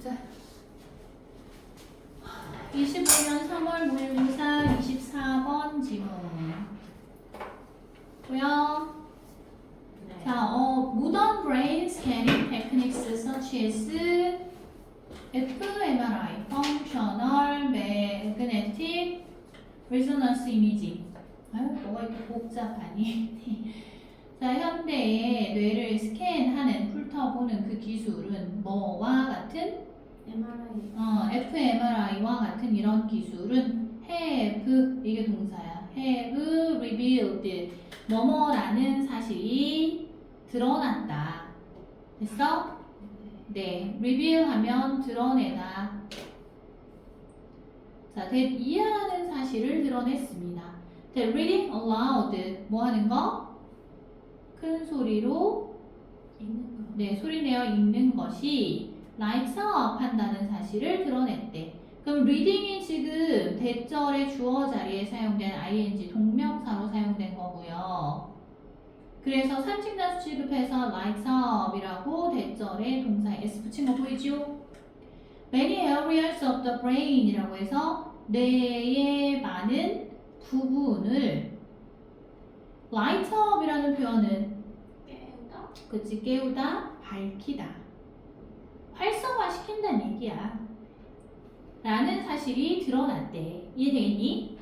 자, 25년 3월 모의고사 24번 지문 고요. 네. 자, modern brain scanning techniques such as fMRI, functional magnetic resonance imaging. 아유, 뭐가 이렇게 복잡하니? 자, 현대의 뇌를 스캔하는, 훑어보는 그 기술은 뭐와 같은? MRI. fMRI와 같은 이런 기술은 have, 이게 동사야. have revealed, 뭐뭐라는 사실이 드러났다. 됐어? 네, reveal 하면 드러내다. 자, that 이해하는 사실을 드러냈습니다. that reading aloud, 뭐 하는 거? 큰 소리로 읽는 거. 네, 소리내어 읽는 것이 lights up 한다는 사실을 드러냈대. 그럼 reading이 지금 대절의 주어 자리에 사용된 ing 동명사로 사용된 거고요. 그래서 산칭단수 취급해서 lights up 이라고 대절에 동사에 s 붙인 거 보이죠? Many areas of the brain 이라고 해서 뇌의 많은 부분을 light up 이라는 표현은 깨우다. 그치, 깨우다, 밝히다, 활성화시킨다는 얘기야 라는 사실이 드러났대. 이해되겠니?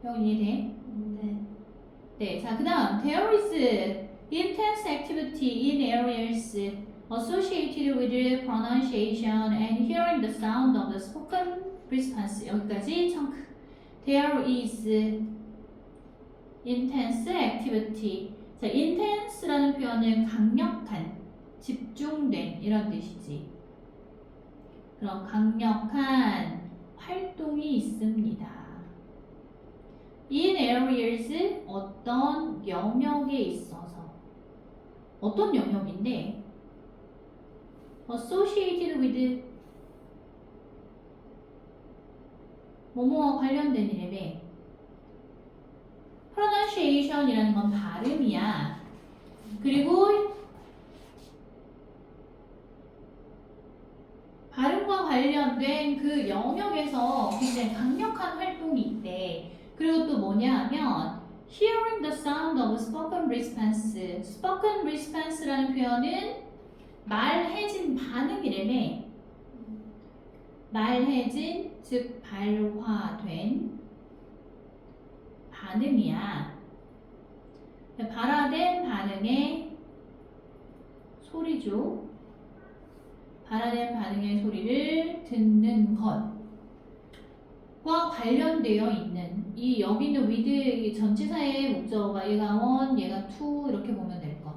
형 이해돼? 네. 네, 자, 그 다음 there is intense activity in areas associated with pronunciation and hearing the sound of the spoken response. 여기까지 청크. There is intense activity. 자, intense라는 표현은 강력한, 집중된 이런 뜻이지. 그럼 강력한 활동이 있습니다. In areas, 어떤 영역에 있어서. 어떤 영역인데? Associated with 뭐뭐와 관련된 이름에 pronunciation이라는 건 발음이야. 그리고 발음과 관련된 그 영역에서 굉장히 강력한 활동이 있대. 그리고 또 뭐냐 하면 hearing the sound of spoken response. spoken response라는 표현은 말해진 반응이라며. 말해진, 즉 발화된 반응이야. 발화된 반응의 소리죠. 발화된 반응의 소리를 듣는 것과 관련되어 있는 이 여기 있는 with 전치사의 목적어가 얘가 on, 얘가 to 이렇게 보면 될 거.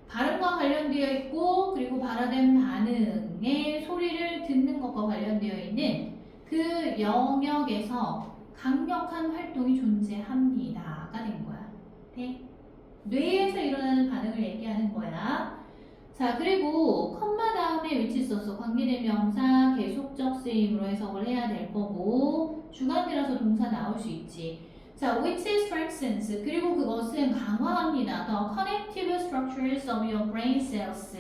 발음과 관련되어 있고 그리고 발화된 반응의 소리를 듣는 것과 관련되어 있는 그 영역에서 강력한 활동이 존재합니다가 된 거야. 네? 뇌에서 일어나는 반응을 얘기하는 거야. 자, 그리고 컴마 다음에 위치 써서 관계된 명사 계속적 쓰임으로 해석을 해야 될 거고 주관들어서 동사 나올 수 있지. 자, which strengthens, 그리고 그것은 강화합니다. The connective structures of your brain cells.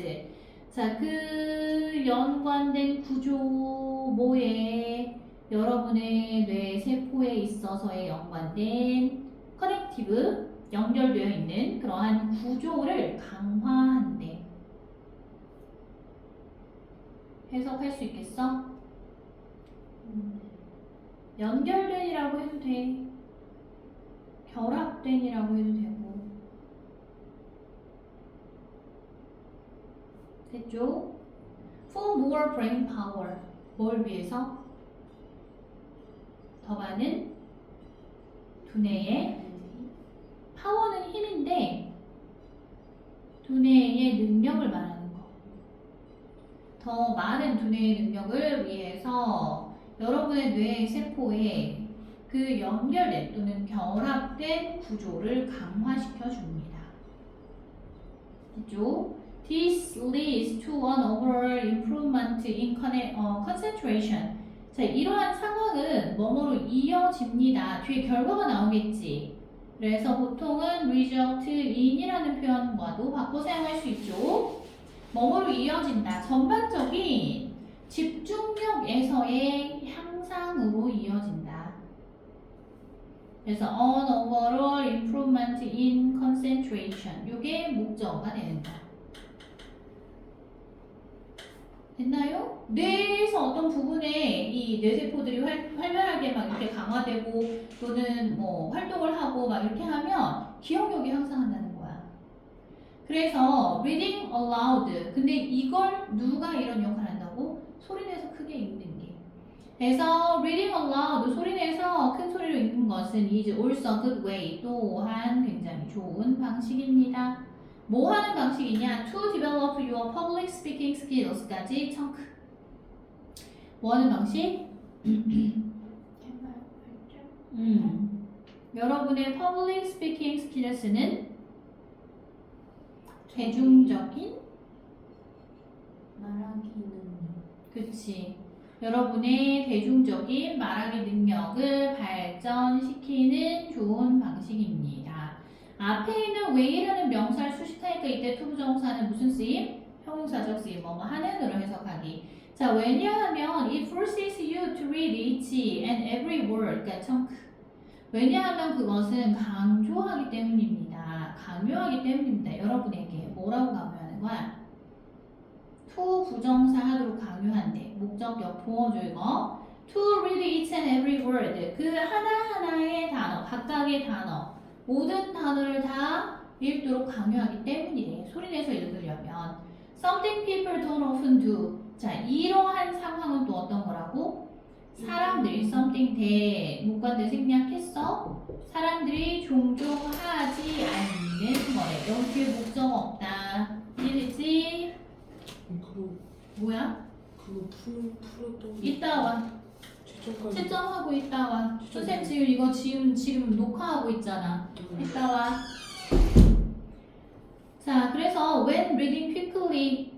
자, 그 연관된 구조 뭐에 여러분의 뇌 세포에 있어서의 연관된 connective, 연결되어 있는 그러한 구조를 강화한대. 해석할 수 있겠어? 연결된이라고 해도 돼. 결합된이라고 해도 되고. 됐죠? For more brain power. 뭘 위해서? 더 많은 두뇌의 파워는 힘인데 두뇌의 능력을 말하는 거. 더 많은 두뇌의 능력을 위해서 여러분의 뇌 세포에 그 연결된 또는 결합된 구조를 강화시켜 줍니다. 됐죠? This leads to an overall improvement in concentration. 자, 이러한 상황은 뭐뭐로 이어집니다. 뒤에 결과가 나오겠지. 그래서 보통은 result in이라는 표현과도 바꿔 사용할 수 있죠. 뭐뭐로 이어진다. 전반 그래서 on overall improvement in concentration. 이게 목적어가 되는 거야. 됐나요? 뇌에서 어떤 부분에 이 뇌세포들이 활발하게 막 이렇게 강화되고 또는 뭐 활동을 하고 막 이렇게 하면 기억력이 향상한다는 거야. 그래서 reading aloud. 근데 이걸 누가 이런 역할을 한다고? 소리내서 크게 읽는 게. 그래서 reading aloud 소리내서 큰 소리로 읽는 것은 is also a good way. 또한 굉장히 좋은 방식입니다. 뭐 하는 방식이냐? To develop your public speaking skills까지 청크. 뭐 하는 방식? 해발 발전. 여러분의 public speaking skills는 대중적인 말하기 능력. 그치. 여러분의 대중적인 말하기 능력을 발전시키는 좋은 방식입니다. 앞에 있는 way라는 명사를 수식하니까 이때 투부정사는 무슨 쓰임? 형용사적 쓰임, 뭐뭐 하는으로 해석하기. 자, 왜냐하면 it forces you to read each and every word. 그러니까 청크. 왜냐하면 그것은 강조하기 때문입니다. 강요하기 때문입니다. 여러분에게 뭐라고 강요하는 거야? to 부정사 하도록 강요한대. 목적격 보어줘 이거. to read each and every word. 그 하나하나의 단어, 각각의 단어, 모든 단어를 다 읽도록 강요하기 때문이래. 소리내서 읽으려면. Something people don't often do. 자, 이러한 상황은 또 어떤 거라고? 사람들이 something 대 문관대 생략했어. 사람들이 종종 하지 않는 거래. 여기에 목적 없다. 이해됐지? 그거 뭐야? 풀었던 게 이따 와. 채점까지 채점하고 이따 와. 선생님 지금 이거 지금 녹화하고 있잖아. 이따 와. 자, 그래서 when reading quickly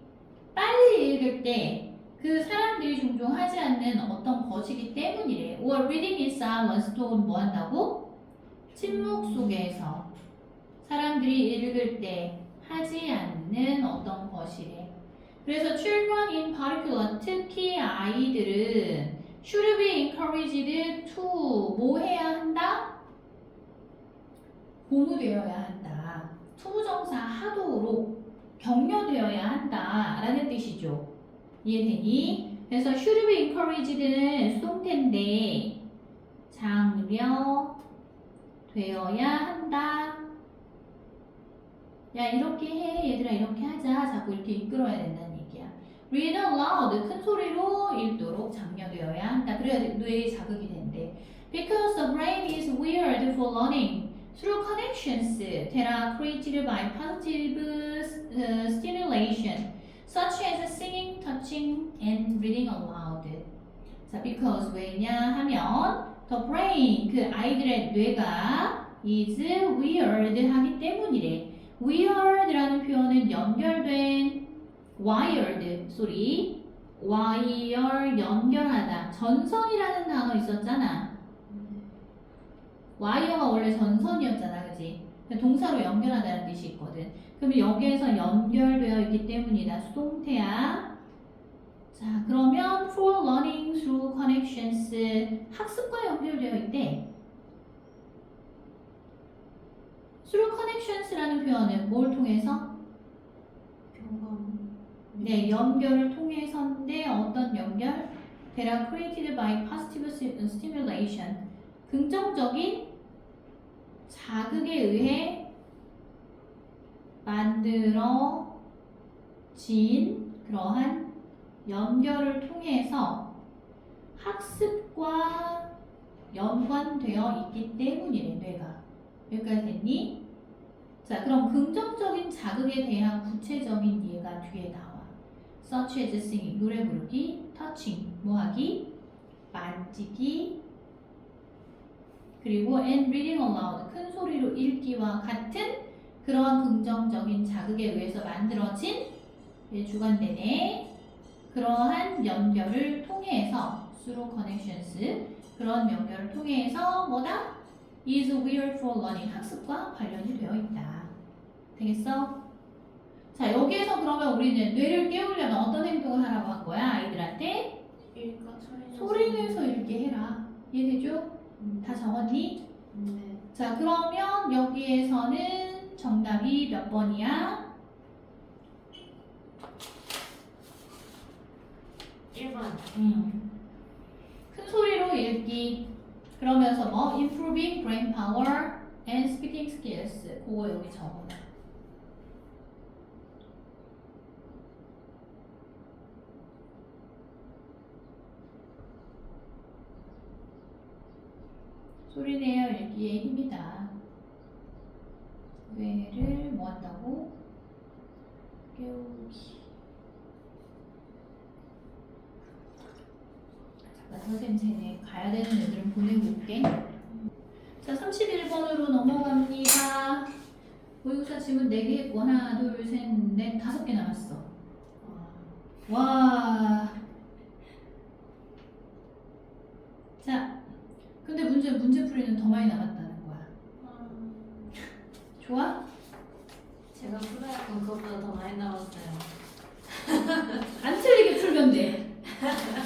빨리 읽을 때 그 사람들이 종종 하지 않는 어떤 것이기 때문이래. or reading in silence 또는 뭐 한다고? 침묵 속에서 사람들이 읽을 때 하지 않는 어떤 것이래. 그래서 children in particular 특히 아이들은 should be encouraged to 뭐 해야 한다? 고무되어야 한다. 투부정사 하도록 격려되어야 한다 라는 뜻이죠. 이해되니? 그래서 should be encouraged는 수동태인데 장려되어야 한다. 야 이렇게 해 얘들아 이렇게 하자. 자꾸 이렇게 이끌어야 된다는 얘기야. read aloud 큰 소리로 읽도록 장려되어야 한다. 그래야 뇌에 자극이 된대. Because the brain is wired for learning through connections that are created by positive stimulation such as singing, touching, and reading aloud. 자, because 왜냐하면 the brain 그 아이들의 뇌가 is wired 하기 때문이래. wired라는 표현은 연결된 wired 소리 wire 연결하다 전선이라는 단어 있었잖아. 와이어가 원래 전선이었잖아, 그지? 동사로 연결하다는 뜻이 있거든. 그러면 여기에서 연결되어 있기 때문이다. 수동태야. 자, 그러면 for learning through connections 학습과 연결되어 있대. through connections라는 표현은 뭘 통해서? 교감. 네, 연결을 통해서인데 어떤 연결? That are created by positive stimulation. 긍정적인 자극에 의해 만들어진 그러한 연결을 통해서 학습과 연관되어 있기 때문이래, 뇌가. 여기까지 됐니? 자, 그럼 긍정적인 자극에 대한 구체적인 예가 뒤에 나와. Such as singing, 노래 부르기, touching, 뭐하기, 만지기, 그리고 and reading aloud, 큰 소리로 읽기와 같은 그러한 긍정적인 자극에 의해서 만들어진 주관되네. 그러한 연결을 통해서 through connections, 그런 연결을 통해서 뭐다? is weird for learning, 학습과 관련이 되어 있다. 되겠어? 자, 여기에서 그러면 우리는 뇌를 깨우려면 어떤 행동을 하라고 한 거야? 아이들한테 읽어 소리. 소리 내서 읽게 해라. 이해되죠? 다 적었니? 네. 자, 그러면 여기에서는 정답이 몇 번이야? 1번. 큰 소리로 읽기. 그러면서 뭐? Improving brain power and speaking skills. 그거 여기 적어놔. 소리 내어 읽기의 힘이다. 뇌를 뭐 한다고? 깨우기. 잠깐 선생님 쟤네 가야 되는 애들은 보내고 올게. 자, 31번으로 넘어갑니다. 모의고사 지문 4개 했고 하나, 둘, 셋, 넷, 5개 남았어. 와. 자, 근데 문제 풀이는 더 많이 남았다는 거야. 좋아? 제가 풀어왔던 그것보다 더 많이 나왔어요. 안 틀리게 풀면 돼.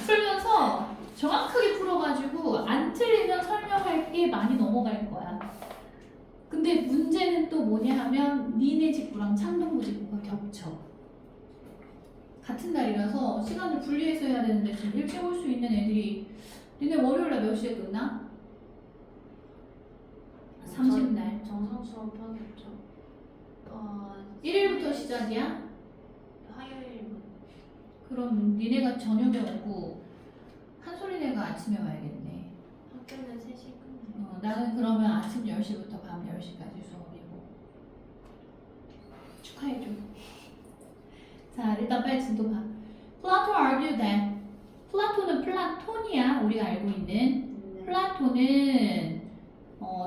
풀면서 정확하게 풀어가지고 안 틀리면 설명할 게 많이 넘어갈 거야. 근데 문제는 또 뭐냐 하면 니네 직구랑 창동부 직구가 겹쳐. 같은 날이라서 시간을 분리해서 해야 되는데 좀 일찍 올 수 있는 애들이 니네 월요일날 몇 시에 끝나? 30날. 정상 수업하겠죠. 1일부터 시작이야? 화요일부터. 그럼 니네가 저녁에 오고 한솔이네가 아침에 와야겠네. 학교는 3시에 끝나요. 나는 그러면 아침 10시부터 밤 10시까지 수업이고. 축하해줘. 자, 일단 빨리 진도 봐. 플라톤 argue that. 플라톤은 플라톤이야. 우리가 알고 있는. 네. 플라톤은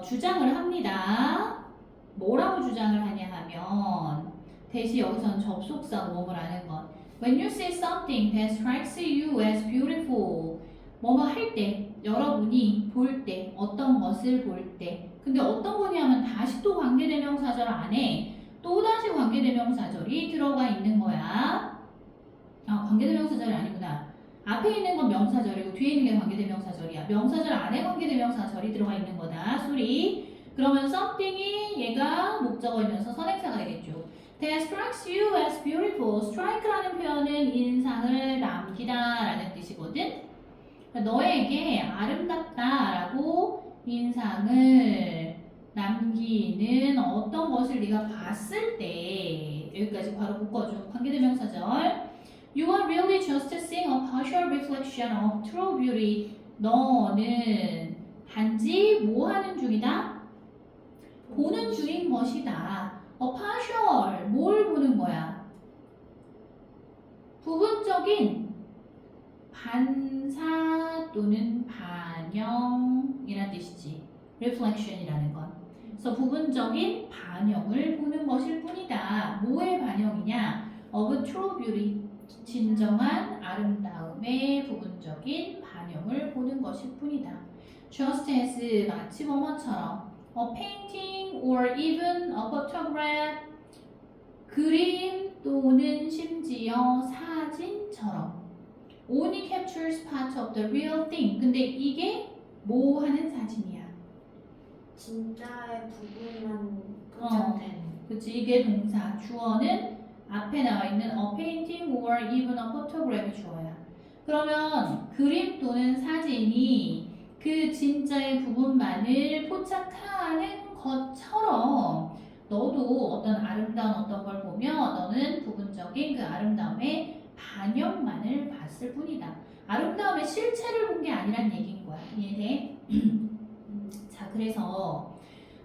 주장을 합니다. 뭐라고 주장을 하냐 하면 대신 여기서는 접속사 뭐뭐 라는 것. When you see something that strikes you as beautiful, 뭐뭐 할 때, 여러분이 볼 때, 어떤 것을 볼 때. 근데 어떤 거냐면 다시 또 관계대명사절 안에 또다시 관계대명사절이 들어가 있는 거야. 관계대명사절이 아니구나. 앞에 있는 건 명사절이고 뒤에 있는 게 관계대명사절이야. 명사절 안에 관계대명사절이 들어가 있는 거다. 소리. 그러면 something이 얘가 목적어이면서 선행사가 되겠죠. That strikes you as beautiful. strike라는 표현은 인상을 남기다 라는 뜻이거든. 너에게 아름답다라고 인상을 남기는 어떤 것을 네가 봤을 때 여기까지 바로 묶어준 관계대명사절. You are really just seeing a partial reflection of true beauty. 너는 단지 뭐 하는 중이다? 보는 중인 것이다. partial, 뭘 보는 거야? 부분적인 반사 또는 반영이란 뜻이지. reflection이라는 건. 그래서 부분적인 반영을 보는 것일 뿐이다. 뭐의 반영이냐? of true beauty. 진정한 아름다움의 부분적인 반영을 보는 것일 뿐이다. Just as 마치 뭐뭐처럼 a painting or even a photograph 그림 또는 심지어 사진처럼 only captures part of the real thing. 근데 이게 뭐 하는 사진이야? 진짜의 부분만 포착된. 그치, 이게 동사. 주어는 앞에 나와 있는 a painting or even a photograph 주어야. 그러면 그림 또는 사진이 그 진짜의 부분만을 포착하는 것처럼 너도 어떤 아름다운 어떤 걸 보면 너는 부분적인 그 아름다움의 반영만을 봤을 뿐이다. 아름다움의 실체를 본 게 아니란 얘기인 거야. 이해돼? 자, 그래서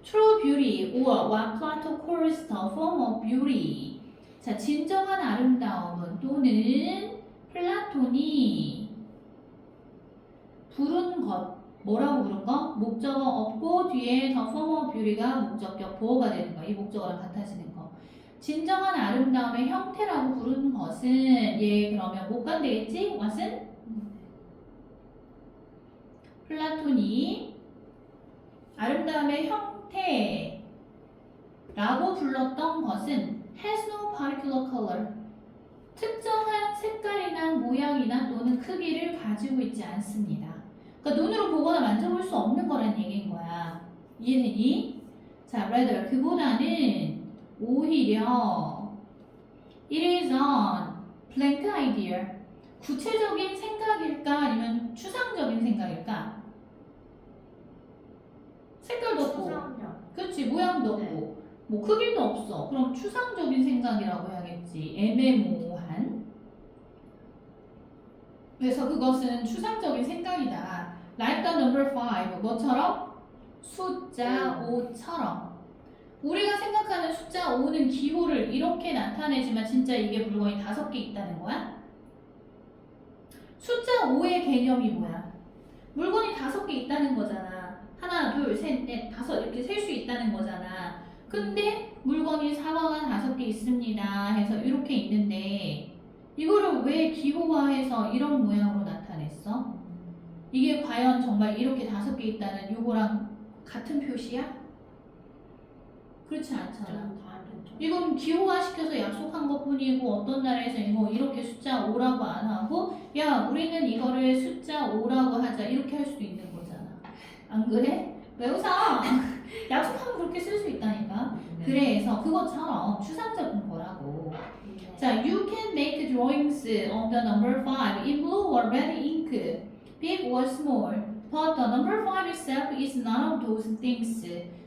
true beauty or what Plato calls the form of beauty. 자, 진정한 아름다움은 또는 플라톤이 부른 것, 뭐라고 부른 거? 목적어 없고 뒤에 the form of beauty가 목적격 보어가 되는 거. 이 목적어랑 같아지는 거. 진정한 아름다움의 형태라고 부른 것은 얘 그러면 못 간되겠지? what은? 플라톤이 아름다움의 형태라고 불렀던 것은 has no particular color. 특정한 색깔이나 모양이나 또는 크기를 가지고 있지 않습니다. 그러니까 눈으로 보거나 만져볼 수 없는 거란 얘기인 거야. 이해되니? 자, rather 그보다는 오히려 it is a blank idea. 구체적인 생각일까 아니면 추상적인 생각일까? 색깔도 없고, 추상력. 그렇지 모양도 네. 없고, 뭐 크기도 없어. 그럼 추상적인 생각이라고 해야겠지. 애매모호한. 그래서 그것은 추상적인 생각이다. Like the number 5. 뭐처럼? 숫자 5처럼. 우리가 생각하는 숫자 5는 기호를 이렇게 나타내지만 진짜 이게 물건이 5개 있다는 거야? 숫자 5의 개념이 뭐야? 물건이 5개 있다는 거잖아. 하나, 둘, 셋, 넷, 다섯 이렇게 셀 수 있다는 거잖아. 근데 물건이 사과가 5개 있습니다 해서 이렇게 있는데 이거를 왜 기호화해서 이런 모양으로 나타냈어? 이게 과연 정말 이렇게 5개 있다는 요거랑 같은 표시야? 그렇지 않잖아. 좀 다르죠. 이건 기호화시켜서 약속한 것뿐이고 어떤 나라에서 이거 이렇게 숫자 5라고 안 하고 야 우리는 이거를 숫자 5라고 하자 이렇게 할 수도 있는 거잖아. 안 그래? 왜 웃어? 약속하면 그렇게 쓸 수 있다니까. 그래서 그것처럼 추상적인 거라고. 자, you can make drawings of the number 5 in blue or red ink, big or small. But the number 5 itself is none of those things.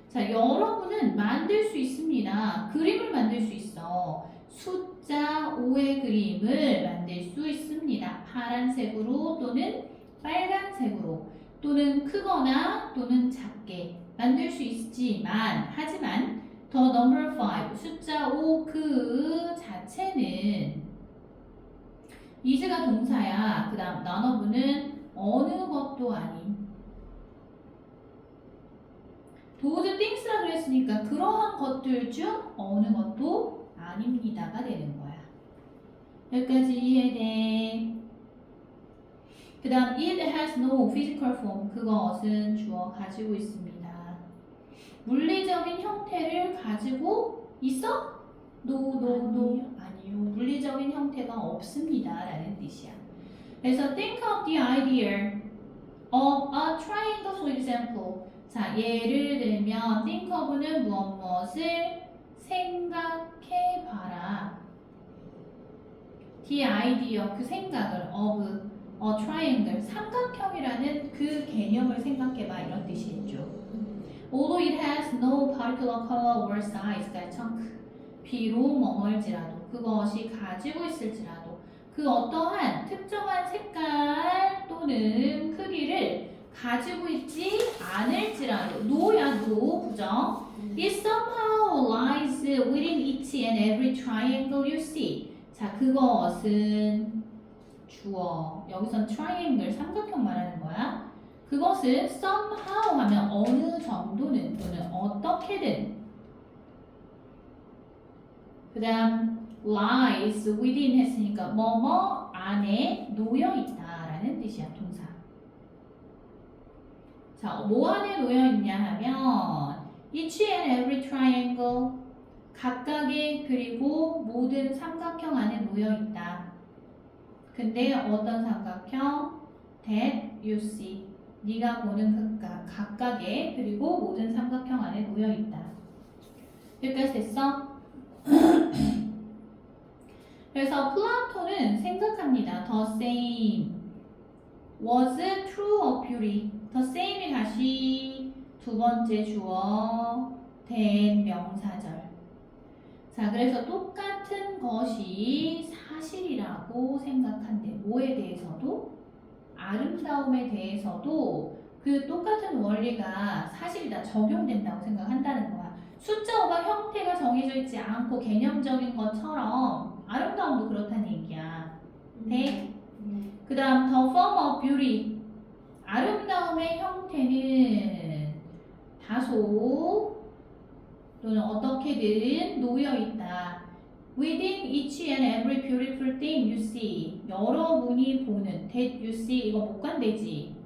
자, 여러분은 만들 수 있습니다. 그림을 만들 수 있어. 숫자 5의 그림을 만들 수 있습니다. 파란색으로 또는 빨간색으로 또는 크거나 또는 작게 만들 수 있지만 하지만 the number 5 숫자 5 그 자체는 is가 동사야. 그 다음 none of는 어느 것도 아닌 those things라 그랬으니까 그러한 것들 중 어느 것도 아닙니다가 되는 거야. 여기까지 이해돼? 그 다음 it has no physical form 그것은 주어 가지고 있습니다. 물리적인 형태를 가지고 있어? No. 아니요. 물리적인 형태가 없습니다 라는 뜻이야. 그래서 think of the idea of a triangle for example. 자, 예를 들면 think of는 무엇을 생각해 봐라. the idea 그 생각을 of a triangle 삼각형이라는 그 개념을 생각해 봐 이런 뜻이겠죠. Although it has no particular color or size, 그러니까 chunk. 비록 뭐뭐일지라도 그것이 가지고 있을지라도 그 어떠한 특정한 색깔 또는 크기를 가지고 있지 않을지라도 no야 no 부정 it somehow lies within each and every triangle you see. 자 그것은 주어 여기선 triangle 삼각형 말하는 거야. 그것은 somehow 하면 어느 정도는 또는 어떻게든 그 다음 lies within 했으니까 뭐뭐 안에 놓여 있다라는 뜻이야 동사. 자, 뭐 안에 놓여 있냐 하면 each and every triangle 각각의 그리고 모든 삼각형 안에 놓여 있다. 근데 어떤 삼각형? that you see 네가 보는 각각의 그리고 모든 삼각형 안에 놓여 있다. 여기까지 됐어? 그래서 플라토는 생각합니다. The same was true of beauty. The same이 다시 두 번째 주어 된 명사절. 자, 그래서 똑같은 것이 사실이라고 생각한대. 뭐에 대해서도? 아름다움에 대해서도 그 똑같은 원리가 사실이다. 적용된다고 생각한다는 거야. 숫자 5가 형태가 정해져 있지 않고 개념적인 것처럼 아름다움도 그렇다는 얘기야. 네? 그 다음 the form of beauty 아름다움의 형태는 다소 또는 어떻게든 놓여 있다. Within each and every beautiful thing you see 여러분이 보는 that you see 이거 목관되지.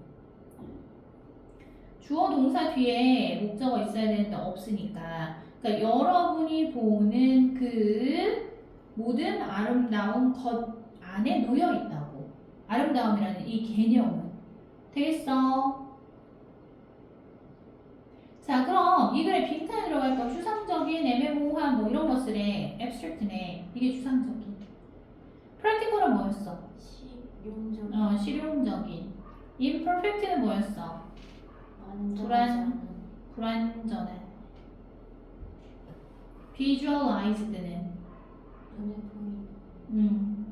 주어 동사 뒤에 목적어 있어야 되는데 없으니까 그러니까 여러분이 보는 그 모든 아름다운 것 안에 놓여 있다고. 아름다움이라는 이 개념은 되겠어? 자, 그럼 이 글에 빈칸에 들어갈 거 추상적인, 애매모호한 뭐 이런 거 쓰래. abstract네. 이게 추상적인. practical은 뭐였어? 실용적. 실용적인. imperfect는 뭐였어? 불완전한. visualized는 눈에 보이는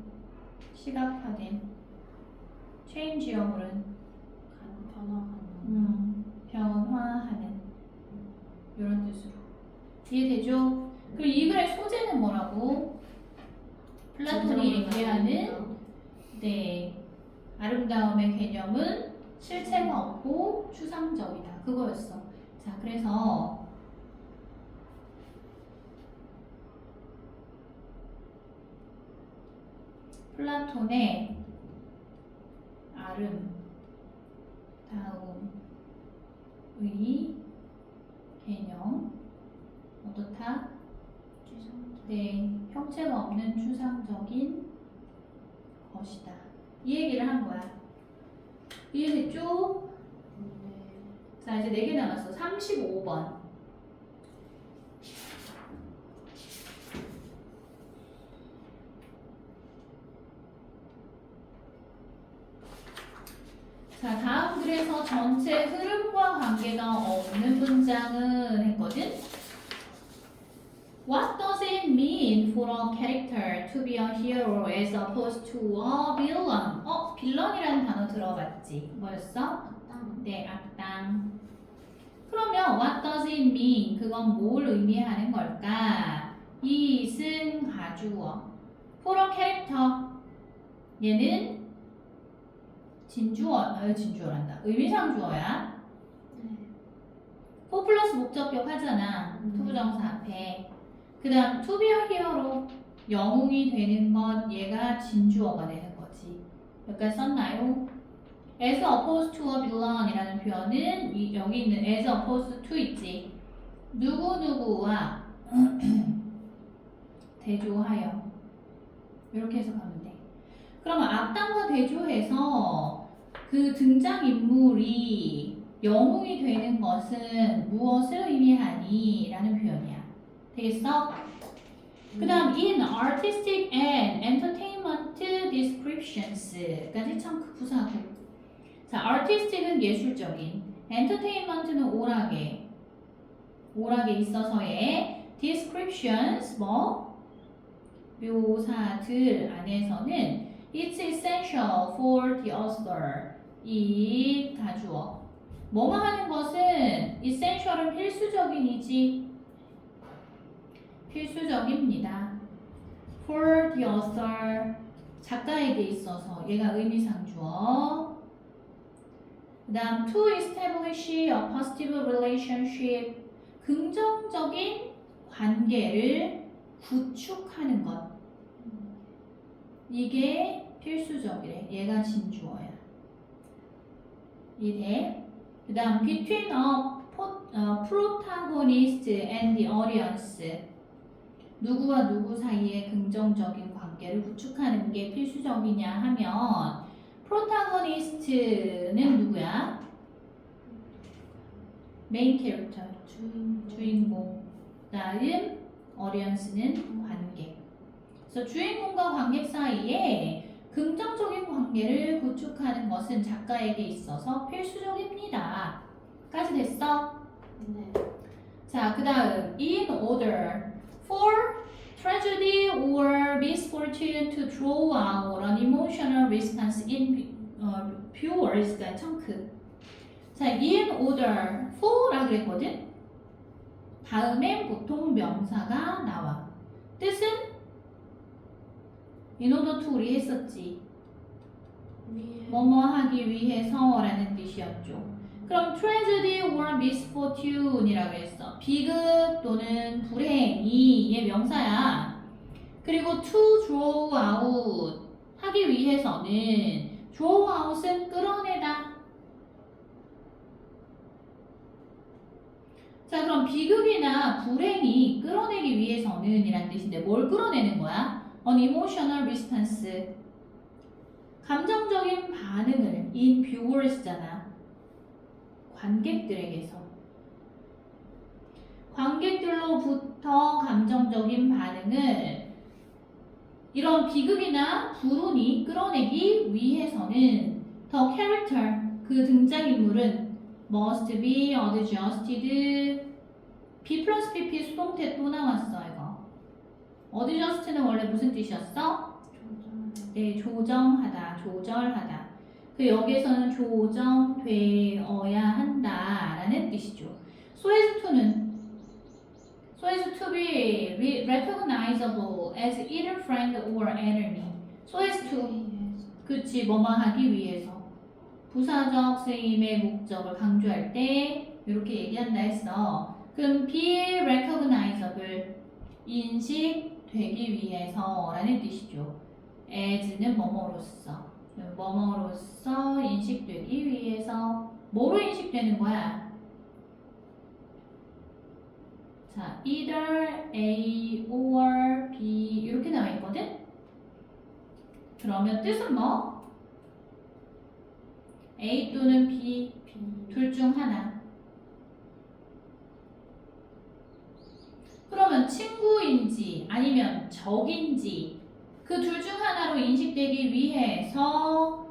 시각화된. changeable은 변화하는. 변화하는. 이런 뜻으로. 이해되죠? 그리고 이 글의 소재는 뭐라고? 플라톤이 얘기하는 아름다움의 개념은 실체가 없고 추상적이다. 그거였어. 자, 그래서 플라톤의 아름다움의 개념 어떻다? 형체가 없는 추상적인 것이다. 이 얘기를 한 거야. 이해됐죠? 자, 이제 4개 남았어. 35번. 자, 다음 글에서 전체 흐름과 관계가 없는 문장은 했거든? What does it mean for a character to be a hero as opposed to a villain? 빌런이라는 단어 들어봤지? 뭐였어? 네, 악당. 그러면 what does it mean? 그건 뭘 의미하는 걸까? it은 가주어. for a character. 얘는 진주어란다. 의미상주어야. for 플러스 목적격 하잖아. 투부정사 앞에. 그 다음 to be a hero. 영웅이 되는 것, 얘가 진주어가 되는 거지. 여기까지 썼나요? as opposed to a villain이라는 표현은 여기 있는 as opposed to 있지. 누구누구와 대조하여. 이렇게 해석하면 돼. 그러면 악당과 대조해서 그 등장인물이 영웅이 되는 것은 무엇을 의미하니? 라는 표현이야. 되겠어? 그 다음 in artistic and entertainment descriptions까지 참 부사고. 자, artistic은 예술적인, entertainment는 오락에 있어서의 descriptions 묘사들 안에서는 it's essential for the author. 이 가주어. 뭐뭐 하는 것은 essential은 필수적인이지. 필수적입니다. for the author. 작가에게 있어서 얘가 의미상주어. 그 다음 to establish a positive relationship. 긍정적인 관계를 구축하는 것. 이게 필수적이래. 얘가 진주어야. 이래. 그 다음 between a protagonist and the audience. 누구와 누구 사이에 긍정적인 관계를 구축하는 게 필수적이냐 하면 protagonist는 누구야? 메인 캐릭터, 주인공. 다음 audience는 관객. 그래서 주인공과 관객 사이에 긍정적인 관계를 구축하는 것은 작가에게 있어서 필수적입니다. 까지 됐어? 네. 자, 그 다음 in order for tragedy or misfortune to draw out an emotional response in viewers가 청크. 자, in order for라 그랬거든? 다음에 보통 명사가 나와. 뜻은 in order to 우리 했었지. 뭐뭐 하기 위해서라는 뜻이었죠. 그럼 tragedy or misfortune이라고 했어. 비극 또는 불행이의 명사야. 그리고 to draw out 하기 위해서는 draw out은 끌어내다. 자, 그럼 비극이나 불행이 끌어내기 위해서는 이란 뜻인데 뭘 끌어내는 거야? An emotional response. 감정적인 반응을 in viewers잖아. 관객들에게서. 관객들로부터 감정적인 반응을 이런 비극이나 불운이 끌어내기 위해서는 the character, 그 등장인물은 must be adjusted. B 플러스 PP 수동태 또 나왔어 이거. adjust는 원래 무슨 뜻이었어? 네, 조정하다, 조절하다. 그 여기에서는 조정되어야 한다라는 뜻이죠. So as to는 so as to be recognizable as either friend or enemy. So as to 그치 뭐뭐 하기 위해서 부사적 쓰임의 목적을 강조할 때 이렇게 얘기한다 했어. 그럼 be recognizable 인식되기 위해서라는 뜻이죠. as는 뭐뭐로서 뭐뭐로서 인식되기 위해서 뭐로 인식되는 거야? 자, either A or B 이렇게 나와 있거든? 그러면 뜻은 뭐? A 또는 B 둘 중 하나. 그러면 친구인지 아니면 적인지 그 둘 중 하나로 인식되기 위해서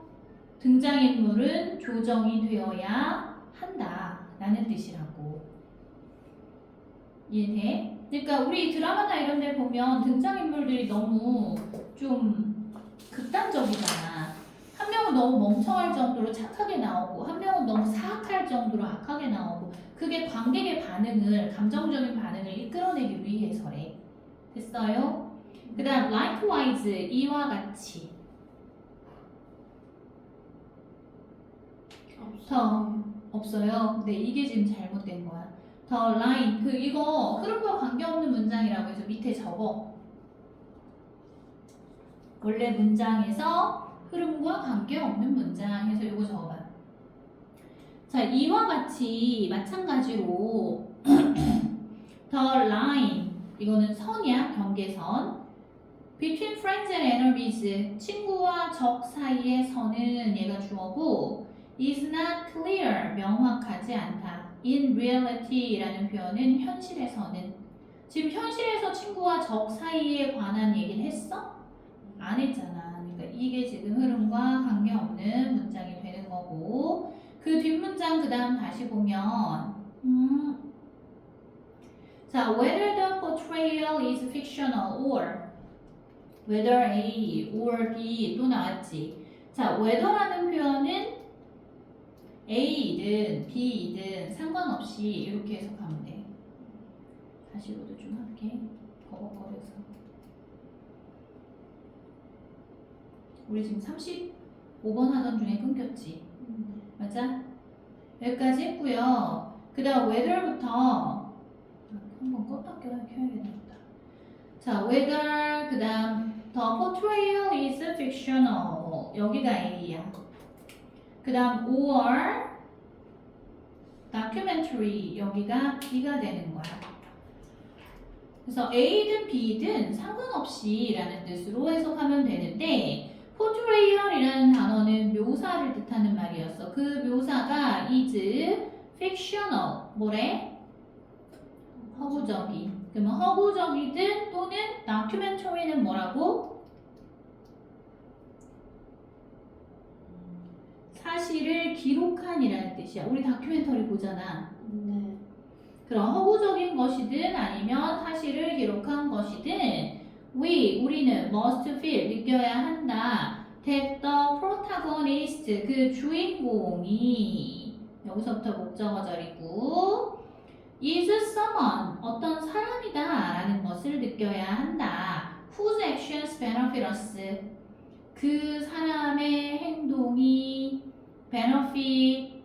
등장인물은 조정이 되어야 한다라는 뜻이라고. 이해돼? 그러니까 우리 드라마나 이런 데 보면 등장인물들이 너무 좀 극단적이잖아. 한 명은 너무 멍청할 정도로 착하게 나오고 한 명은 너무 사악할 정도로 악하게 나오고 그게 관객의 반응을 감정적인 반응을 이끌어내기 위해서래. 됐어요? 그 다음 likewise 이와 같이 더 없어요. 네, 이게 지금 잘못된 거야. 더 line 이거 흐름과 관계없는 문장이라고 해서 밑에 적어. 원래 문장에서 흐름과 관계없는 문장 해서 이거 적어봐. 자, 이와 같이 마찬가지로 the line 이거는 선이야, 경계선. between friends and enemies 친구와 적 사이의 선은 얘가 주어고 is not clear 명확하지 않다. in reality라는 표현은 현실에서는 지금 현실에서 친구와 적 사이에 관한 얘기를 했어? 안 했잖아. 그러니까 이게 지금 흐름과 관계없는 문장이 되는 거고 그 뒷문장 그 다음 다시 보면 자, whether the portrayal is fictional or whether A or B 또 나왔지. 자, whether라는 표현은 A이든 B이든 상관없이 이렇게 해석하면 돼. 다시로도 좀 할게. 버벅거려서. 우리 지금 35번 하던 중에 끊겼지. 맞아? 여기까지 했고요. 그 다음 whether부터 한번 껐다 켜야겠다. 자, whether 그 다음 the portrayal is fictional 여기가 A야. 그 다음 or documentary 여기가 B가 되는 거야. 그래서 A든 B든 상관없이 라는 뜻으로 해석하면 되는데 portrayal이라는 단어는 묘사를 뜻하는 말이었어. 그 묘사가 is fictional 뭐래? 허구적인. 그러면 허구적이든 또는 documentary는 뭐라고? 사실을 기록한이라는 뜻이야. 우리 다큐멘터리 보잖아. 네. 그럼 허구적인 것이든 아니면 사실을 기록한 것이든 우리는 must feel 느껴야 한다. that the protagonist 그 주인공이 여기서부터 목적어절이고 is someone 어떤 사람이다 라는 것을 느껴야 한다. whose actions benefit us 그 사람의 행동이 benefit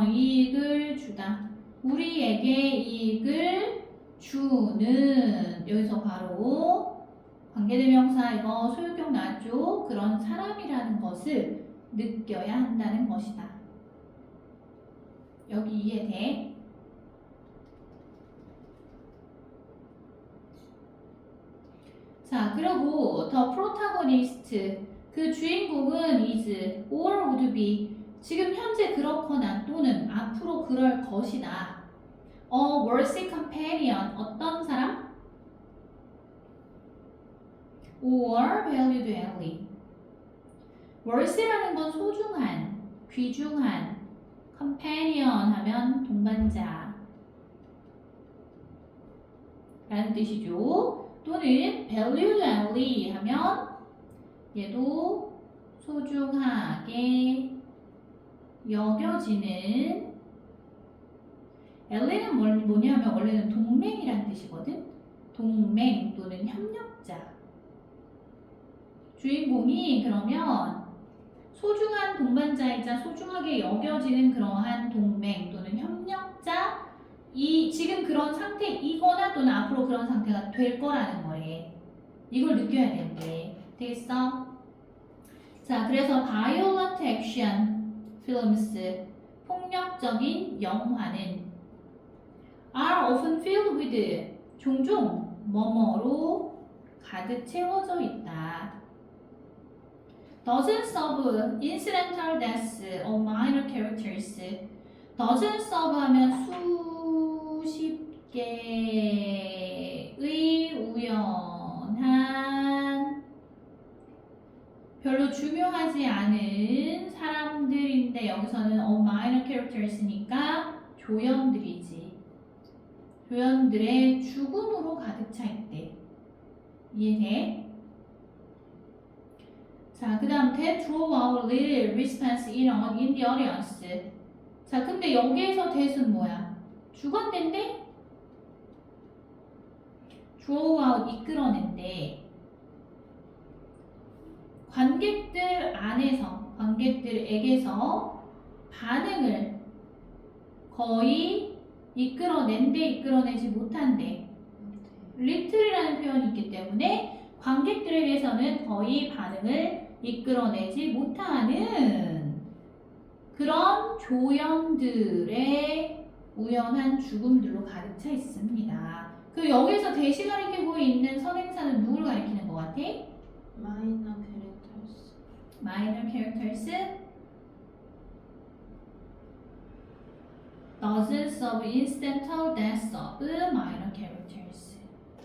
이익을 주다. 우리에게 이익을 주는 여기서 바로 관계대명사 이거 소유격 나왔죠? 그런 사람이라는 것을 느껴야 한다는 것이다. 여기 이해돼? 자, 그리고 the protagonist 그 주인공은 is or would be 지금 현재 그렇거나 또는 앞으로 그럴 것이다. A worthy companion. 어떤 사람? Or valued ally. worthy라는 건 소중한, 귀중한. companion 하면 동반자. 라는 뜻이죠. 또는 valued ally 하면 얘도 소중하게 여겨지는. ally는 뭐냐면 원래는 동맹이라는 뜻이거든. 동맹 또는 협력자. 주인공이 그러면 소중한 동반자이자 소중하게 여겨지는 그러한 동맹 또는 협력자, 이 지금 그런 상태이거나 또는 앞으로 그런 상태가 될 거라는 거래. 이걸 느껴야 되는데. 되겠어? 자, 그래서 violent action films, 폭력적인 영화는 are often filled with, 종종 뭐뭐로 가득 채워져 있다. Dozens of incidental deaths of minor characters. Dozens of 하면 수십 개의 우연한, 별로 중요하지 않은 사람들인데 여기서는 of minor characters니까 조연들이지. 조연들의 죽음으로 가득 차 있대. 이해돼? 자, 그 다음 that draw our little response in the audience. 자, 근데 여기에서 that은 뭐야? 주관대인데? draw out, 이끌어낸대. 관객들 안에서, 관객들에게서 반응을 거의 이끌어낸대, 이끌어내지 못한대. little이라는 표현이 있기 때문에 관객들에게서는 거의 반응을 이끌어내지 못하는 그런 조연들의 우연한 죽음들로 가득 차 있습니다. 그 여기서 대시 가리키고 있는 선행사는 누굴 가리키는 것 같아? minor characters. minor characters. Dozens of incidental deaths of minor characters.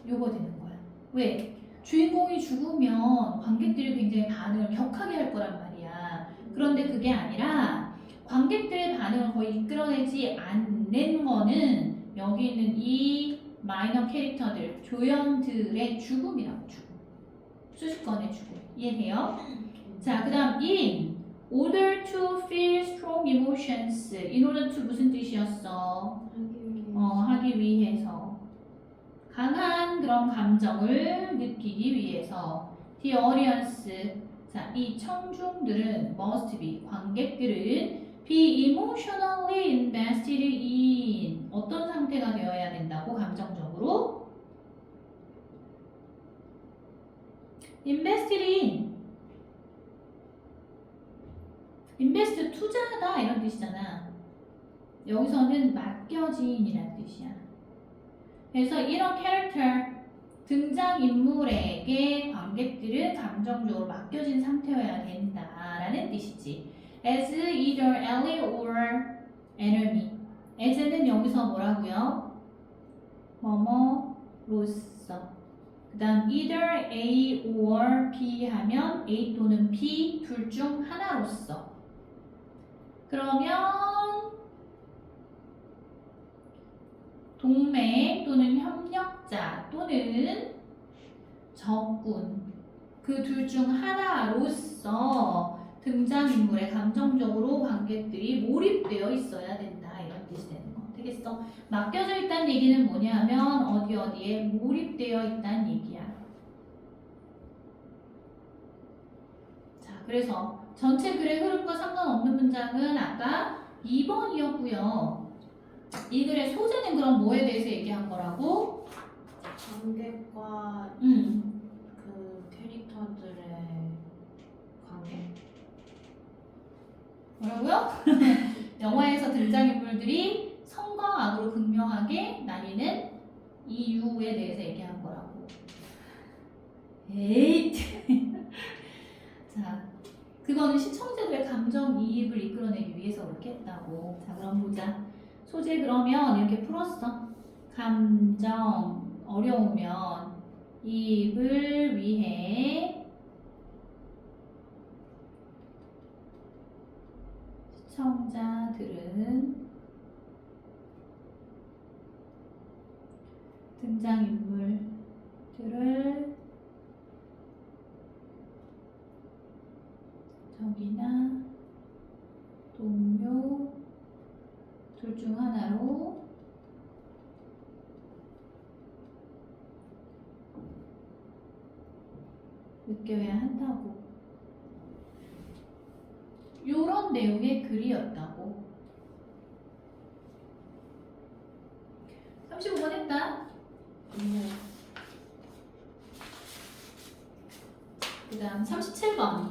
요거 되는 거야. 왜? 주인공이 죽으면 관객들이 굉장히 반응을 격하게 할 거란 말이야. 그런데 그게 아니라 관객들의 반응을 거의 이끌어내지 않는 거는 여기 있는 이 마이너 캐릭터들, 조연들의 죽음이라고. 죽음. 수십 건의 죽음. 이해돼요? 자, 그 다음 in order to feel strong emotions. in order to 무슨 뜻이었어? 하기 위해서. 강한 그런 감정을 느끼기 위해서. the audience. 자, 이 청중들은 must be, 관객들은 be emotionally invested in, 어떤 상태가 되어야 된다고? 감정적으로 invested in, invest 투자하다 이런 뜻이잖아. 여기서는 맡겨진이라는 뜻이야. 그래서 이런 캐릭터, 등장인물에게 관객들은 감정적으로 맡겨진 상태여야 된다라는 뜻이지. As either ally or enemy. as는 여기서 뭐라고요? 뭐뭐로서. 그 다음 either A or B 하면 A 또는 B 둘 중 하나로서. 그러면 동맹 또는 협력자 또는 적군, 그 둘 중 하나로서 등장인물에 감정적으로 관객들이 몰입되어 있어야 된다, 이런 뜻이 되는 거. 되겠어? 맡겨져 있다는 얘기는 뭐냐면 어디 어디에 몰입되어 있다는 얘기야. 자, 그래서 전체 글의 흐름과 상관없는 문장은 아까 2번이었고요. 이 글의 소재는 그럼 뭐에 대해서 얘기한 거라고? 관객과 그 캐릭터들의 관계. 뭐라고요? 영화에서 등장인물들이 선과 악으로 극명하게 나뉘는 이유에 대해서 얘기한 거라고. 에잇! 자, 그거는 시청자들의 감정이입을 이끌어내기 위해서 그렇게 했다고. 자, 그럼 보자. 소재 그러면 이렇게 풀었어. 감정 어려우면 입을 위해 시청자들은 등장인물들을 적이나 동료 둘 중 하나로 느껴야 한다고. 요런 내용의 글이었다고. 35번 했다. 네. 그 다음 37번.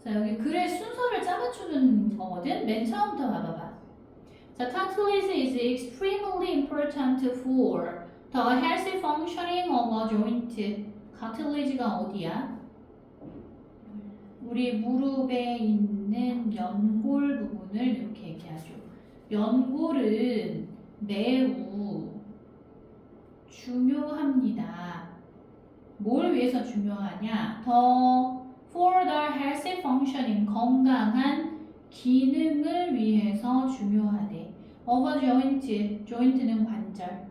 자, 여기 글의 순서를 짜맞추는 거거든. 맨 처음부터 봐봐봐. 자, cartilage is extremely important for the healthy functioning of a joint. cartilage가 어디야? 우리 무릎에 있는 연골 부분을 이렇게 얘기하죠. 연골은 매우 중요합니다. 뭘 위해서 중요하냐? 더 for the healthy functioning, 건강한 기능을 위해서 중요하대. of a joint, joint는 관절.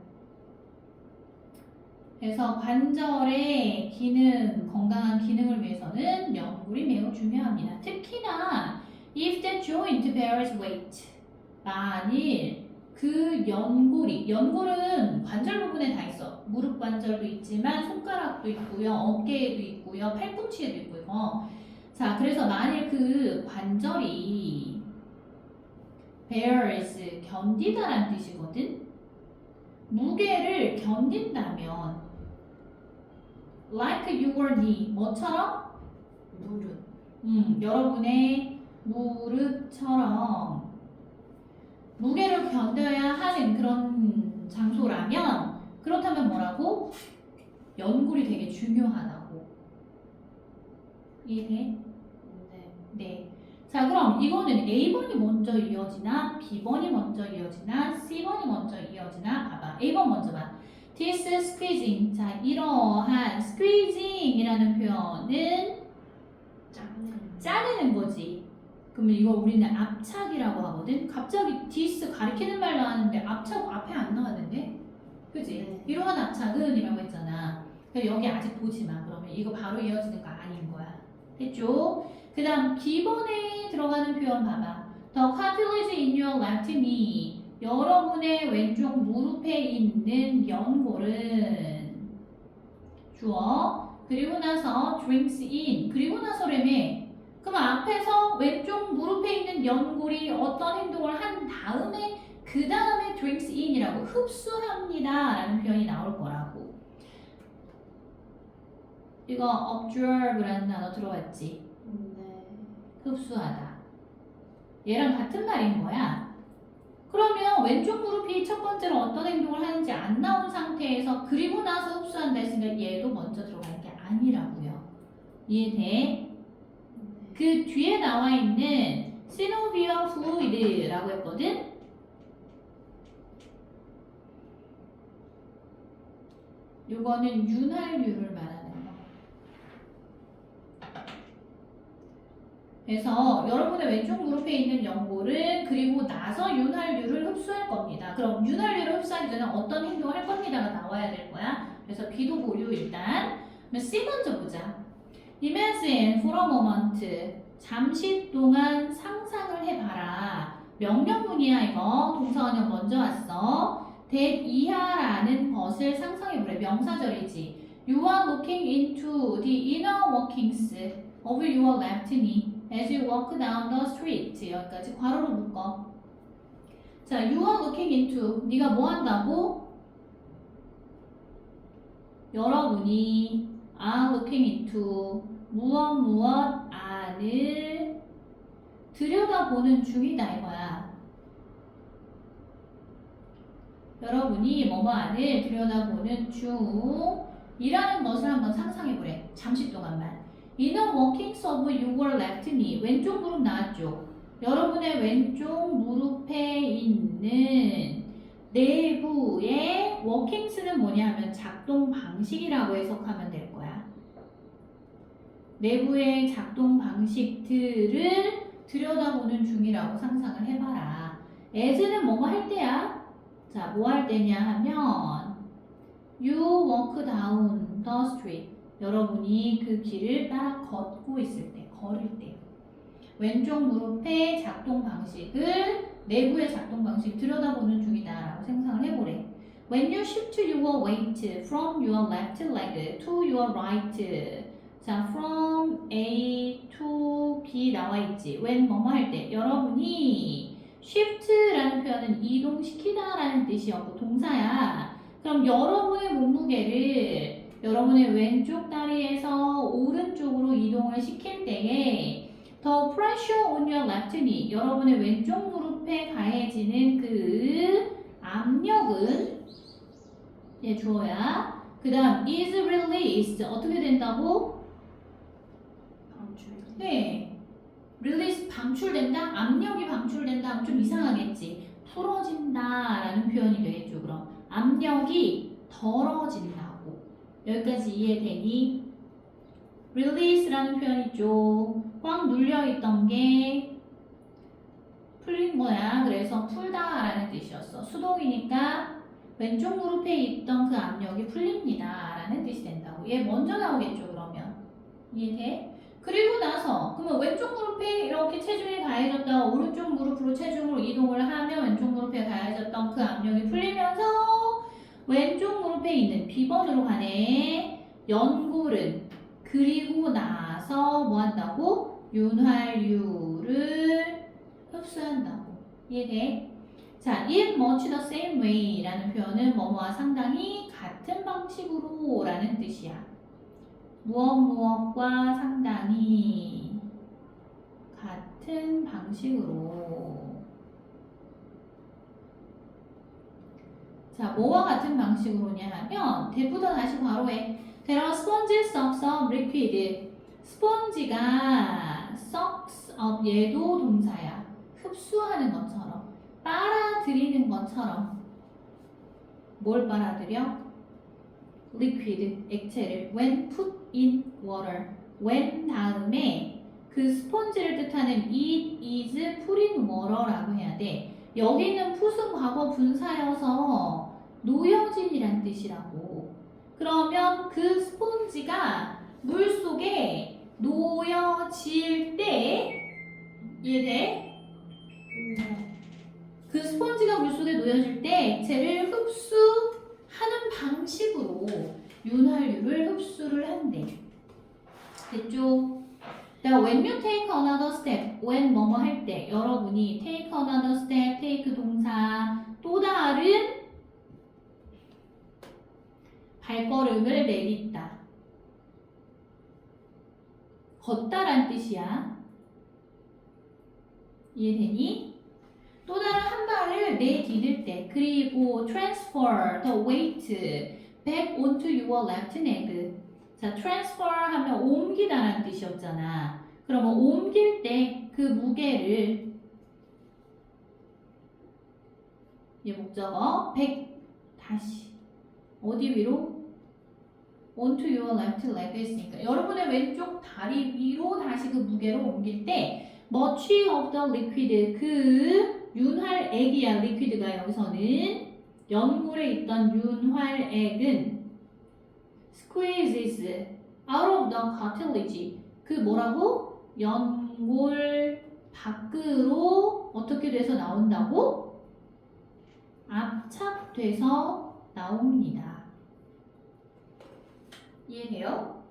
그래서 관절의 기능, 건강한 기능을 위해서는 연골이 매우 중요합니다. 특히나 if the joint bears weight, 만일 그 연골은 관절 부분에 다 있어. 무릎 관절도 있지만 손가락도 있고요, 어깨에도 있고요, 팔꿈치에도 있고요. 자, 그래서 만일 그 관절이 bears, 견디다라는 뜻이거든. 무게를 견딘다면 like your knee, 뭐처럼? 무릎. 여러분의 무릎처럼 무게를 견뎌야 하는 그런 장소라면, 그렇다면 뭐라고? 연골이 되게 중요하다고. 이해돼? 네. 네. 자, 그럼 이거는 A번이 먼저 이어지나 B번이 먼저 이어지나 C번이 먼저 이어지나 봐봐. A번 먼저 봐. This squeezing. 자, 이러한 squeezing이라는 표현은 짜내는 거지. 그러면 이거 우리는 압착이라고 하거든. 갑자기 this 가리키는 말 나왔는데 압착 앞에 안 나왔는데? 그지? 네. 이러한 압착은 이라고 했잖아. 그래서 여기 아직 보지 마. 그러면 이거 바로 이어지는 거 아닌 거야. 됐죠? 그 다음 B번에 들어가는 표현 봐봐. The cartilage in your left knee. 여러분의 왼쪽 무릎에 있는 연골은 주어. 그리고 나서 drinks in. 그리고 나서라며. 그럼 앞에서 왼쪽 무릎에 있는 연골이 어떤 행동을 한 다음에 그 다음에 drinks in이라고 흡수합니다 라는 표현이 나올 거라고. 이거 observe라는 단어 들어봤지? 네. 흡수하다. 얘랑 같은 말인 거야. 그러면 왼쪽 무릎이 첫 번째로 어떤 행동을 하는지 안 나온 상태에서 그리고 나서 흡수한다 했으니까 얘도 먼저 들어가는 게 아니라고요. 이해돼? 그 뒤에 나와 있는 synovial fluid라고 했거든? 요거는 윤활유를 말하는 거. 그래서 여러분의 왼쪽 무릎에 있는 연골은 그리고 나서 윤활유를 흡수할 겁니다. 그럼 윤활유를 흡수하기 전에 어떤 행동을 할 겁니다가 나와야 될 거야. 그래서 B도 보류 일단. 그럼 C 먼저 보자. Imagine for a moment. 잠시 동안 상상을 해봐라. 명령문이야 이거. 동사원형 먼저 왔어. that 이하라는 것을 상상해보래. 명사절이지. You are looking into the inner workings of your left knee as you walk down the street. 여기까지 괄호로 묶어. 자, you are looking into. 네가 뭐 한다고? 여러분이 are looking into 무엇 안을 들여다보는 중이다 이거야. 여러분이 뭐뭐 안을 들여다보는 중이라는 것을 한번 상상해보래. 잠시 동안만. inner workings of your left knee. 왼쪽 무릎 나왔죠? 여러분의 왼쪽 무릎에 있는 내부의 workings는 뭐냐 하면 작동 방식이라고 해석하면 될 거야. 내부의 작동 방식들을 들여다보는 중이라고 상상을 해봐라. as는 뭐뭐 할 때야? 자, 뭐 할 때냐 하면 you walk down the street. 여러분이 그 길을 따라 걷고 있을 때, 걸을 때. 왼쪽 무릎의 작동 방식을, 내부의 작동 방식 들여다보는 중이다라고 생각을 해보래. When you shift your weight from your left leg to your right. 자, from A to B 나와 있지. when 뭐뭐 할 때. 여러분이 shift라는 표현은 이동시키다 라는 뜻이었고 동사야. 그럼 여러분의 몸무게를 여러분의 왼쪽 다리에서 오른쪽으로 이동을 시킬 때에 the pressure on your left knee, 여러분의 왼쪽 무릎에 가해지는 그 압력은 얘 주어야. 그 다음 is released, 어떻게 된다고? 방출. 네, release 방출된다? 압력이 방출된다 하면 좀 이상하겠지. 풀어진다라는 표현이 되겠죠. 그럼 압력이 덜어진다고. 여기까지 이해되니? release라는 표현 있죠. 꽉 눌려있던 게 풀린 거야. 그래서 풀다라는 뜻이었어. 수동이니까 왼쪽 무릎에 있던 그 압력이 풀립니다 라는 뜻이 된다고. 얘 먼저 나오겠죠. 그러면 이해돼? 그리고 나서 그러면 왼쪽 무릎에 이렇게 체중이 가해졌다가 오른쪽 무릎으로 체중으로 이동을 하면 왼쪽 무릎에 가해졌던 그 압력이 풀리면서 왼쪽 무릎에 있는 B번으로 가네. 연골은 그리고 나서 뭐 한다고? 윤활유를 흡수한다고. 이해돼? 자, in much the same way 라는 표현은 뭐뭐와 상당히 같은 방식으로 라는 뜻이야. 무엇과 상당히 같은 방식으로. 자, 뭐와 같은 방식으로냐 하면 대부터 다시 바로 해. There are sponges sucks up liquid. 스펀지가 sucks up, 얘도 동사야. 흡수하는 것처럼, 빨아들이는 것처럼. 뭘 빨아들여? liquid, 액체를. when put in water. when 다음에 그 스펀지를 뜻하는 it is put in water라고 해야 돼. 여기는 put은 과거 분사여서 놓여진이란 뜻이라고. 그러면 그 스펀지가 물 속에 놓여질 때, 이해돼? 그 스펀지가 물 속에 놓여질 때 액체를 흡수하는 방식으로 윤활유를 흡수를 한대. 됐죠? 자, when you take another step, when 뭐뭐 할 때, 여러분이 take another step, take 동사, 또 다른 발걸음을 내딛다. 걷다란 뜻이야. 이해되니? 또 다른 한 발을 내디딜 때, 그리고 transfer the weight back onto your left leg. 자, transfer 하면 옮기다라는 뜻이었잖아. 그러면 옮길 때 그 무게를, 얘 목적어 back, 다시 어디 위로? onto your left leg 했으니까 여러분의 왼쪽 다리 위로 다시 그 무게를 옮길 때 much of the liquid, 그 윤활액이야. liquid가 여기서는 연골에 있던 윤활액은 squeezes out of the cartilage, 그 뭐라고? 연골 밖으로 어떻게 돼서 나온다고? 압착돼서 나옵니다. 이해돼요?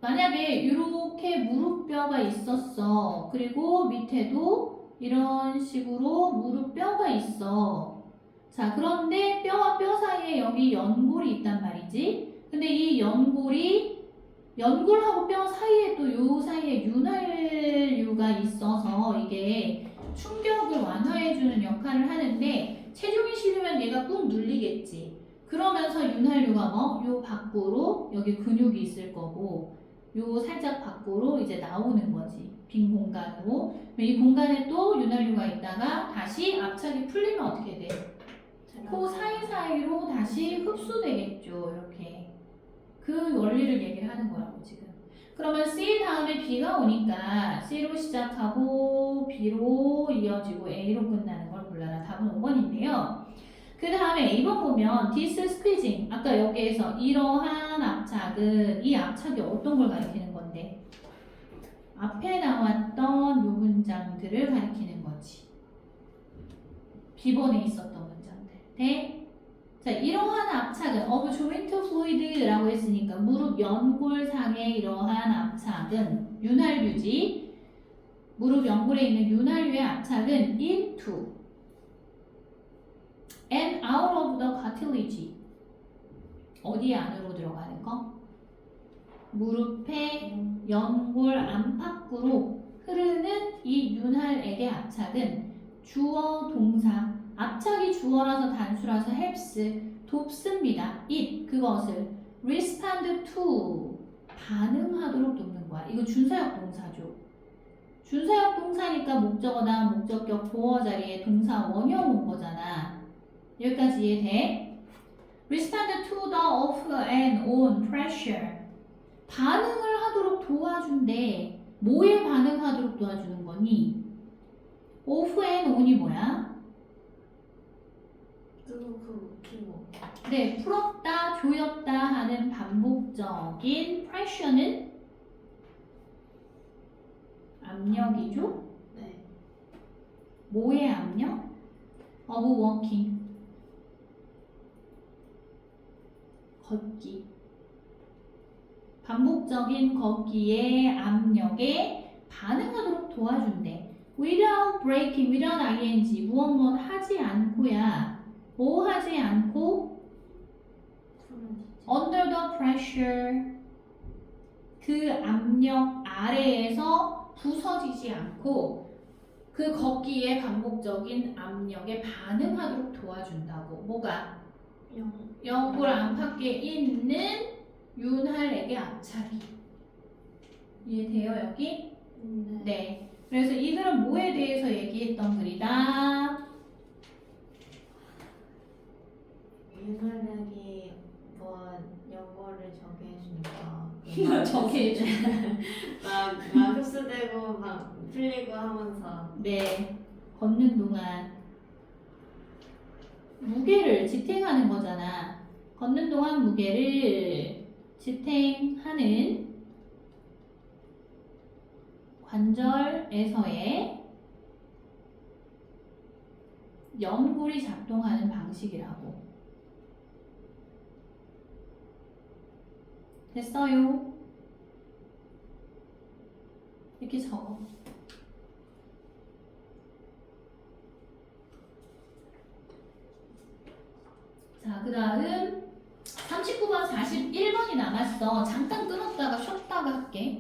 만약에 이렇게 무릎뼈가 있었어. 그리고 밑에도 이런 식으로 무릎뼈가 있어. 자, 그런데 뼈와 뼈 사이에 여기 연골이 있단 말이지. 근데 이 연골이, 연골하고 뼈 사이에 또 요 사이에 윤활유가 있어서 이게 충격을 완화해주는 역할을 하는데 체중이 실리면 얘가 꾹 눌리겠지. 그러면서 윤활유가 뭐? 요 밖으로 여기 근육이 있을 거고 요 살짝 밖으로 이제 나오는 거지. 빈 공간으로. 이 공간에 또 윤활유가 있다가 다시 압착이 풀리면 어떻게 돼? 코 사이사이로 다시 흡수되겠죠. 이렇게. 그 원리를 얘기를 하는 거라고 지금. 그러면 C 다음에 B가 오니까 C로 시작하고 B로 이어지고 A로 끝나는 걸 골라라. 답은 5번인데요. 그 다음에 A번 보면 this squeezing. 아까 여기에서 이러한 압착은 이 압착이 어떤 걸 가리키는 건데? 앞에 나왔던 요 문장들을 가리키는 거지. B번에 있었던 문장들. 네? 자, 이러한 압착은 of joint fluid라고 했으니까 무릎 연골상의 이러한 압착은 윤활유지. 무릎 연골에 있는 윤활유의 압착은 into and out of the cartilage. 어디 안으로 들어가는 거? 무릎의 연골 안팎으로 흐르는 이 윤활액의 압착은 주어 동사. 압착이 주어라서 단수라서 helps, 돕습니다. it, 그것을 respond to, 반응하도록 돕는 거야. 이거 준사역 동사죠. 준사역 동사니까 목적어나 목적격 보어 자리에 동사 원형 온 거잖아. 여기까지 이해돼? respond to the off and on pressure. 반응을 하도록 도와준대. 뭐에 반응하도록 도와주는 거니? off and on이 뭐야? 키고. 네, 풀었다, 조였다 하는 반복적인 pressure는 압력이죠? 네. 뭐의 압력? of walking. 걷기. 반복적인 걷기의 압력에 반응하도록 도와준대. without breaking, without ing, 무엇 하지 않고야. 뭐 하지 않고? under the pressure. 그 압력 아래에서 부서지지 않고 그 걷기에 반복적인 압력에 반응하도록 도와준다고. 뭐가? 연골 안팎에 있는 윤활액의 압착이. 이해돼요 여기? 네. 그래서 이 글은 뭐에 대해서 얘기했던 글이다? 윤활력이 뭐 연골을 저게 해주니까 저게 해줘. 막 흡수되고 막 풀리고 하면서 네. 걷는 동안 무게를 지탱하는 거잖아. 걷는 동안 무게를 지탱하는 관절에서의 연골이 작동하는 방식이라고. 됐어요? 이렇게 적어. 자, 그 다음 39번, 41번이 남았어. 잠깐 끊었다가 쉬었다가 할게.